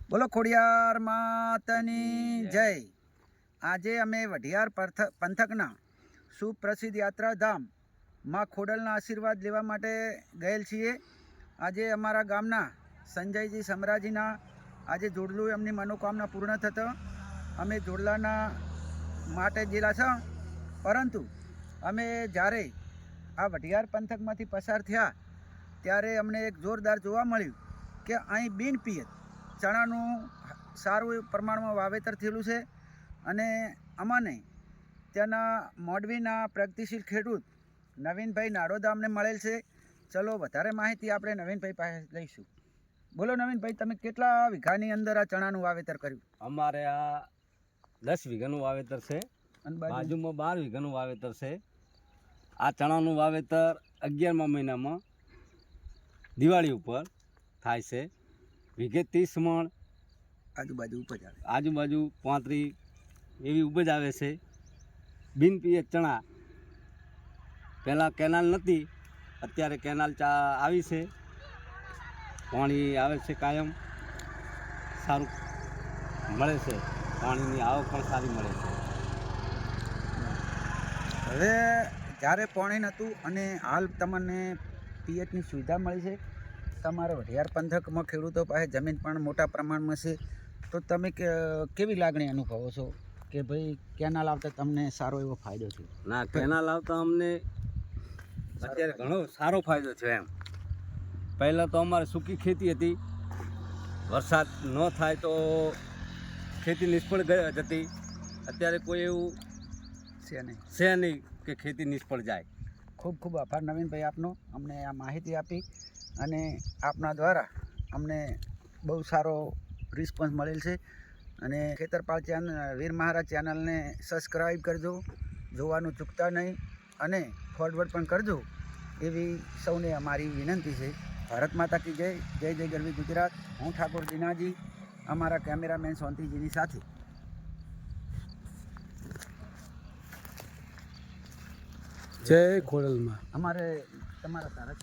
બોલો ખોડિયાર માતની જય। આજે અમે વઢિયાર પંથકના સુપ્રસિદ્ધ યાત્રાધામ માં ખોડલના આશીર્વાદ લેવા માટે ગયેલ છીએ। આજે અમારા ગામના સંજયજી સમરાજીના આજે જોડલું એમની મનોકામના પૂર્ણ થતો અમે જોડલાના માટે ગયેલા છે। પરંતુ અમે જ્યારે આ વઢિયાર પંથકમાંથી પસાર થયા ત્યારે અમને એક જોરદાર જોવા મળ્યું કે અહીં બિનપિયત ચણાનું સારું પ્રમાણમાં વાવેતર થયેલું છે અને અમને ત્યાંના મોડવીના પ્રગતિશીલ ખેડૂત નવીનભાઈ નાડોદા અમને મળેલ છે। ચલો વધારે માહિતી આપણે નવીનભાઈ પાસે લઈશું। બોલો નવીનભાઈ, તમે કેટલા વીઘાની અંદર આ ચણાનું વાવેતર કર્યું? અમારે આ 10 વીઘાનું વાવેતર છે અને બાજુમાં 12 વીઘાનું વાવેતર છે। આ ચણાનું વાવેતર 11મા મહિનામાં દિવાળી ઉપર થાય છે। વીઘે 30 મણ આજુબાજુ ઉપજ આવે, આજુબાજુ 35 એવી ઉપજ આવે છે। બિનપિયત ચણા પહેલાં કેનાલ નહોતી, અત્યારે કેનાલ આવી છે, પાણી આવે છે, કાયમ સારું મળે છે, પાણીની આવક પણ સારી મળે છે। હવે જ્યારે પાણી નહોતું અને હાલ તમને પિયતની સુવિધા મળી છે, તમારા વઢિયાર પંથકમાં ખેડૂતો પાસે જમીન પણ મોટા પ્રમાણમાં છે, તો તમે કેવી લાગણી અનુભવો છો કે ભાઈ કેનાલ આવતા તમને સારો એવો ફાયદો થયો? ના, કેનાલ આવતા અમને અત્યારે ઘણો સારો ફાયદો છે। એમ પહેલાં તો અમારે સૂકી ખેતી હતી, વરસાદ ન થાય તો ખેતી નિષ્ફળ જતી। અત્યારે કોઈ એવું છે નહીં કે ખેતી નિષ્ફળ જાય। ખૂબ ખૂબ આભાર નવીનભાઈ આપનો, અમને આ માહિતી આપી અને આપના દ્વારા અમને બહુ સારો રિસ્પોન્સ મળેલ છે। અને ખેતરપાળ ચેનલ વીર મહારાજ ચેનલને સબસ્ક્રાઈબ કરજો, જોવાનું ચૂકતા નહીં અને ફોરવર્ડ પણ કરજો એવી સૌને અમારી વિનંતી છે। ભારત માતા કી જય, જય જય ગરવી ગુજરાત। હું ઠાકોર જીનાજી અમારા કેમેરામેન શાંતિજીની સાથે। જય ખોડલમાં। અમારે તમારા સારા